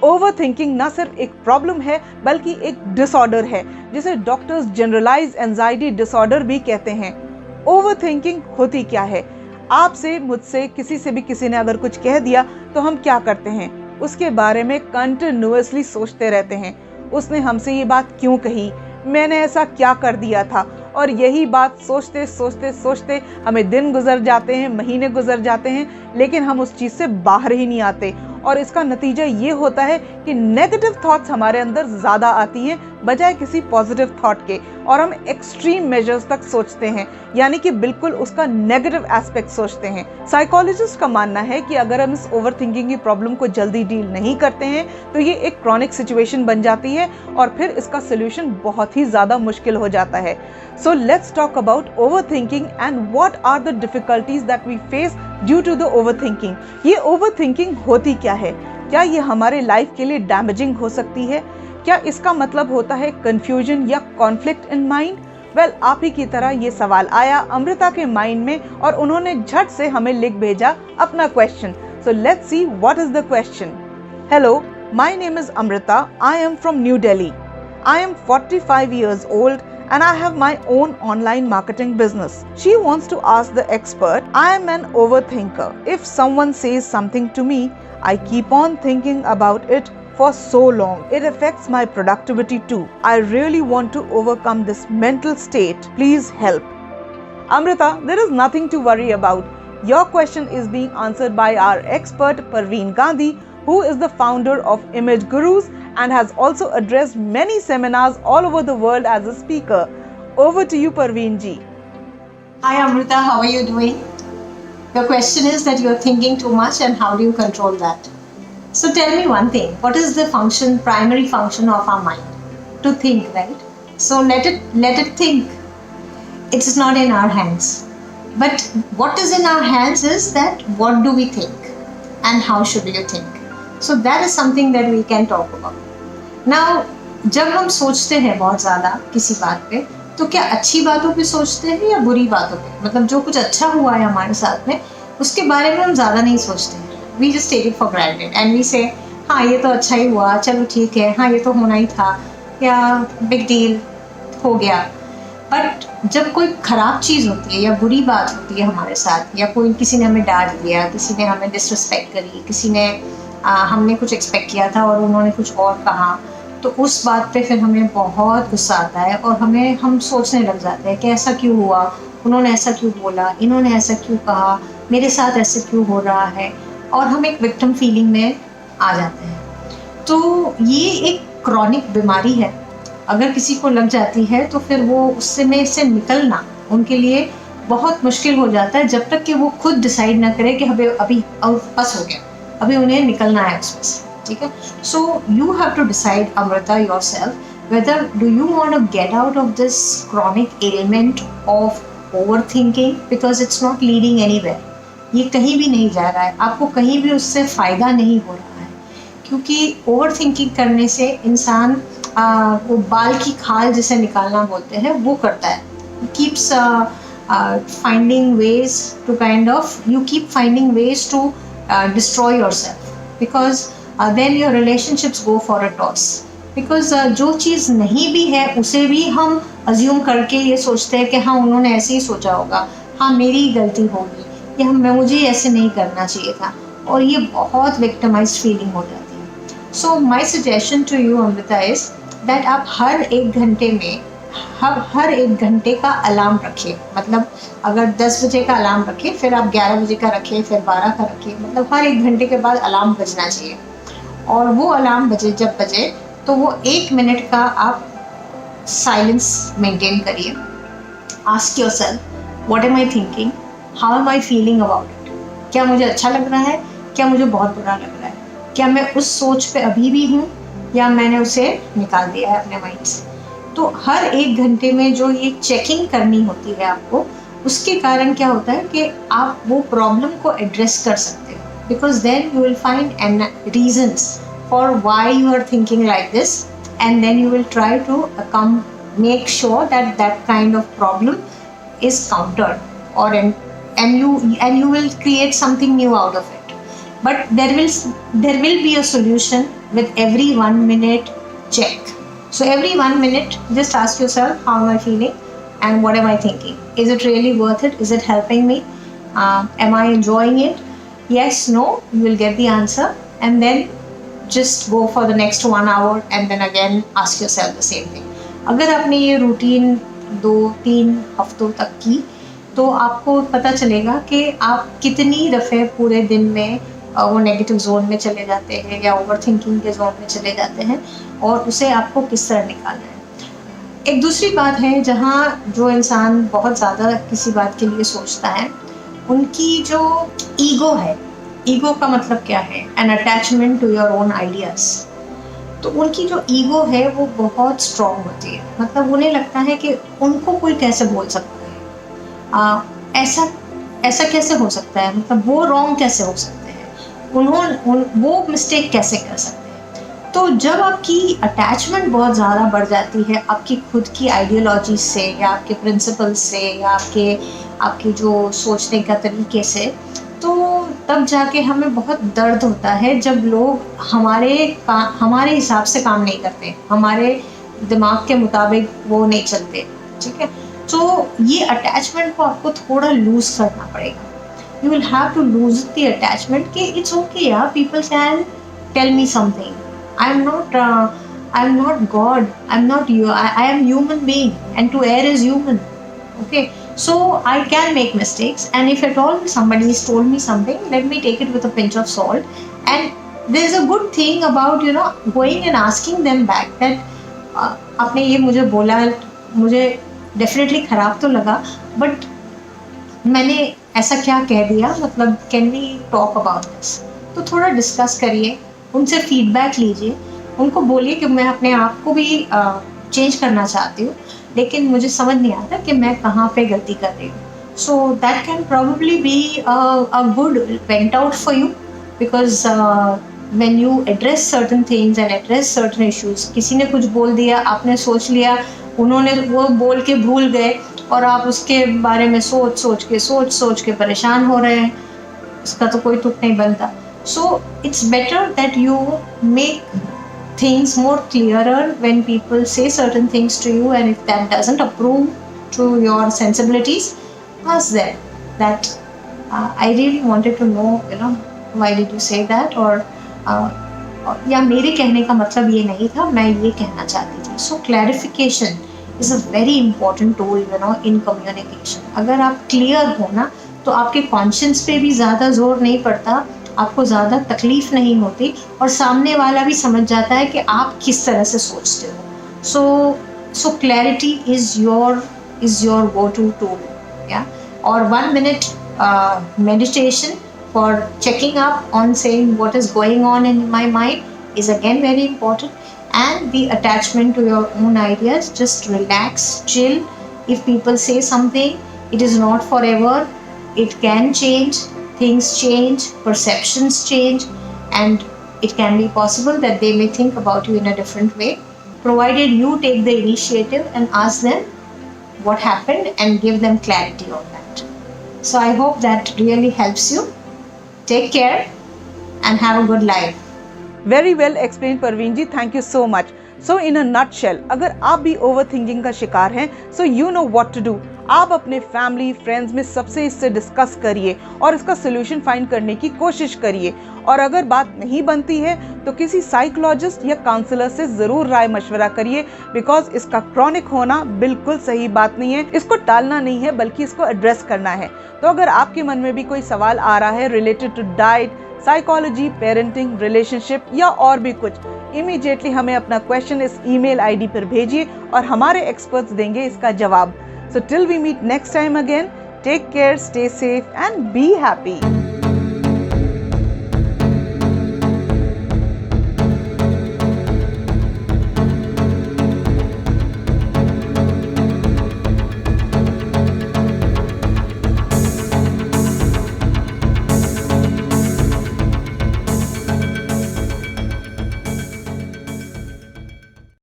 Overthinking ना सिर्फ एक प्रॉब्लम है बल्कि एक डिसऑर्डर है जिसे डॉक्टर्स जनरलाइज एंजाइटी डिसऑर्डर भी कहते हैं। ओवरथिंकिंग होती क्या है? आपसे, मुझसे, किसी से भी किसी ने अगर कुछ कह दिया तो हम क्या करते हैं? उसके बारे में कंटिन्यूअसली सोचते रहते हैं। उसने हमसे ये बात क्यों कही? मैंने ऐसा क्या कर दिया था? और यही बात सोचते सोचते सोचते हमें दिन गुजर जाते हैं, महीने गुजर जाते हैं, लेकिन हम उस चीज़ से बाहर ही नहीं आते। और इसका नतीजा ये होता है कि नेगेटिव थॉट्स हमारे अंदर ज़्यादा आती हैं बजाय किसी पॉजिटिव थॉट के, और हम एक्सट्रीम मेजर्स तक सोचते हैं, यानी कि बिल्कुल उसका नेगेटिव एस्पेक्ट सोचते हैं। साइकोलॉजिस्ट का मानना है कि अगर हम इस ओवरथिंकिंग की प्रॉब्लम को जल्दी डील नहीं करते हैं तो ये एक क्रॉनिक सिचुएशन बन जाती है और फिर इसका सोल्यूशन बहुत ही ज़्यादा मुश्किल हो जाता है। So let's talk about overthinking and what are the difficulties that we face due to the overthinking. ये ओवरथिंकिंग होती क्या है? क्या ये हमारे लाइफ के लिए डैमेजिंग हो सकती है? क्या इसका मतलब होता है कंफ्यूजन या कॉन्फ्लिक्ट इन माइंड? वेल, आप ही की तरह ये सवाल आया अमृता के माइंड में और उन्होंने झट से हमें लिख भेजा अपना question. So let's see what is the question. Hello, my name is Amrita. I am from new Delhi. I am 45 years old and I have my own online marketing business. She wants to ask the expert, I am an overthinker. If someone says something to me, I keep on thinking about it for so long. It affects my productivity too. I really want to overcome this mental state. Please help. Amrita, there is nothing to worry about. Your question is being answered by our expert Parveen Gandhi, who is the founder of Image Gurus and has also addressed many seminars all over the world as a speaker. Over to you, Parveen ji. Hi Amrita, how are you doing? Your question is that you're thinking too much and how do you control that? So tell me one thing, what is the primary function of our mind? To think, right? So let it think. It's not in our hands. But what is in our hands is that what do we think and how should you think? So that is something that we can talk about. Now, जब हम सोचते हैं बहुत ज़्यादा किसी बात पे, तो क्या अच्छी बातों पे सोचते हैं या बुरी बातों पे? मतलब जो कुछ अच्छा हुआ है हमारे साथ में, उसके बारे में हम ज़्यादा नहीं सोचते हैं. We just take it for granted and we say, हाँ ये तो अच्छा ही हुआ, चलो ठीक है, हाँ ये तो होना ही था, या बिग डील हो गया. बट जब कोई ख़राब चीज़ होती है या बुरी बात होती है हमारे साथ, या कोई किसी ने हमें डांट दिया, किसी ने हमें डिसरिस्पेक्ट करी, किसी ने हमने कुछ एक्सपेक्ट किया था और उन्होंने कुछ और कहा, तो उस बात पे फिर हमें बहुत गुस्सा आता है और हम सोचने लग जाते हैं कि ऐसा क्यों हुआ, उन्होंने ऐसा क्यों बोला, इन्होंने ऐसा क्यों कहा, मेरे साथ ऐसे क्यों हो रहा है, और हम एक विक्टिम फीलिंग में आ जाते हैं. तो ये एक क्रॉनिक बीमारी है. अगर किसी को लग जाती है तो फिर वो उससे से निकलना उनके लिए बहुत मुश्किल हो जाता है, जब तक कि वो खुद डिसाइड ना करें कि अभी बस हो गया, अभी उन्हें निकलना है उसमें से. ठीक है. So you have to decide Amrita yourself whether do you want to get out of this chronic element of overthinking, because it's not leading anywhere. ये कहीं भी नहीं जा रहा है, आपको कहीं भी उससे फ़ायदा नहीं हो रहा है, क्योंकि ओवरथिंकिंग करने से इंसान वो बाल की खाल जिसे निकालना बोलते हैं वो करता है. Keeps finding ways to you keep finding ways to destroy yourself, because then your relationships go for a toss. Because जो चीज़ नहीं भी है उसे भी हम assume करके ये सोचते हैं कि हाँ उन्होंने ऐसे ही सोचा होगा, हाँ मेरी ही गलती होगी, या मुझे ऐसे नहीं करना चाहिए था, और ये बहुत victimized feeling हो जाती है. So my suggestion to you Amrita is that आप हर एक घंटे का अलार्म रखिए. मतलब अगर 10 बजे का अलार्म रखिए, फिर आप 11 बजे का रखिए, फिर 12 का रखिए. मतलब हर एक घंटे के बाद अलार्म बजना चाहिए, और वो अलार्म जब बजे तो वो 1 मिनट का आप साइलेंस मेंटेन करिए. Ask yourself, what am I thinking, how am I feeling about it. क्या मुझे अच्छा लग रहा है, क्या मुझे बहुत बुरा लग रहा है, क्या मैं उस सोच पे अभी भी हूँ या मैंने उसे निकाल दिया है अपने माइंड से. तो हर एक घंटे में जो ये चेकिंग करनी होती है आपको, उसके कारण क्या होता है कि आप वो प्रॉब्लम को एड्रेस कर सकते हो, because then you will find reasons for why you are thinking like this, and then you will try to make sure that kind of problem is countered, or and you will create something new out of it. But there will be a solution with every 1 minute check. So every 1 minute, just ask yourself, how am I feeling and what am I thinking? Is it really worth it? Is it helping me? Am I enjoying it? Yes, no, you will get the answer, and then just go for the next 1 hour and then again ask yourself the same thing. अगर आपने ये routine 2-3 हफ्तों तक की, तो आपको पता चलेगा कि आप कितनी दफ़े पूरे दिन में वो नेगेटिव जोन में चले जाते हैं या ओवर थिंकिंग के जोन में चले जाते हैं, और उसे आपको किस तरह निकालना है। एक दूसरी बात है, जहाँ जो इंसान बहुत ज़्यादा किसी बात के लिए सोचता है, उनकी जो ईगो है, ईगो का मतलब क्या है? An attachment to your own ideas. तो उनकी जो ईगो है वो बहुत स्ट्रॉन्ग होती है, मतलब उन्हें लगता है कि उनको कोई कैसे बोल सकता है, ऐसा कैसे हो सकता है, मतलब वो रॉन्ग कैसे हो सकते हैं, वो मिस्टेक कैसे कर सकते हैं। तो जब आपकी अटैचमेंट बहुत ज़्यादा बढ़ जाती है आपकी खुद की आइडियोलॉजी से, या आपके प्रिंसिपल्स से, या आपके जो सोचने का तरीके से, तो तब जाके हमें बहुत दर्द होता है जब लोग हमारे हिसाब से काम नहीं करते, हमारे दिमाग के मुताबिक वो नहीं चलते, ठीक है। तो ये अटैचमेंट को आपको थोड़ा लूज करना पड़ेगा। You will have to lose the attachment कि इट्स ओके यार, people can tell me something, I am not God, I am not you, I am human being and to err is human, okay. So I can make mistakes, and if at all somebody has told me something, let me take it with a pinch of salt. And there is a good thing about going and asking them back that आपने ये मुझे बोला, मुझे definitely ख़राब तो लगा, but मैंने ऐसा क्या कह दिया, मतलब can we talk about this? तो थोड़ा डिस्कस करिए, उनसे फीडबैक लीजिए, उनको बोलिए कि मैं अपने आप को भी चेंज करना चाहती हूँ, लेकिन मुझे समझ नहीं आता कि मैं कहाँ पे गलती कर रही हूँ। So that can probably be a good went out for you, because when you address certain things and address certain issues, किसी ने कुछ बोल दिया, आपने सोच लिया, उन्होंने वो बोल के भूल गए, और आप उसके बारे में सोच के परेशान हो रहे हैं, उसका तो कोई तुक नहीं बनता। So it's better that you make things more clearer when people say certain things to you, and if that doesn't approve to your sensibilities, ask them that I really wanted to know, why did you say that, or या मेरे कहने का मतलब ये नहीं था, मैं ये कहना चाहती थी। So clarification is a very important tool, in communication. अगर आप clear हो ना, तो आपके conscience पे भी ज़्यादा जोर नहीं पड़ता, आपको ज़्यादा तकलीफ नहीं होती, और सामने वाला भी समझ जाता है कि आप किस तरह से सोचते हो। So clarity is your go to tool, या और 1 minute meditation for checking up on saying what is going on in my mind is again very important. And the attachment to your own ideas, just relax, chill. If people say something, it is not forever, it can change. Things change, perceptions change, and it can be possible that they may think about you in a different way, provided you take the initiative and ask them what happened and give them clarity on that. So I hope that really helps you. Take care and have a good life. Very well explained, Parveen ji. Thank you so much. So in a nutshell, अगर आप भी overthinking का शिकार हैं, so you know what to do. आप अपने family friends में सबसे इससे डिस्कस करिए और इसका सोल्यूशन फाइंड करने की कोशिश करिए, और अगर बात नहीं बनती है तो किसी साइकोलॉजिस्ट या काउंसलर से ज़रूर राय मशवरा करिए, बिकॉज इसका क्रॉनिक होना बिल्कुल सही बात नहीं है। इसको टालना नहीं है, बल्कि इसको एड्रेस करना है। तो अगर आपके मन में भी कोई सवाल आ रहा है related to diet, psychology, parenting, relationship या और भी कुछ, इमीडिएटली हमें अपना क्वेश्चन इस ईमेल आईडी पर भेजिए और हमारे एक्सपर्ट्स देंगे इसका जवाब। So till we meet next time again, take care, stay safe and be happy.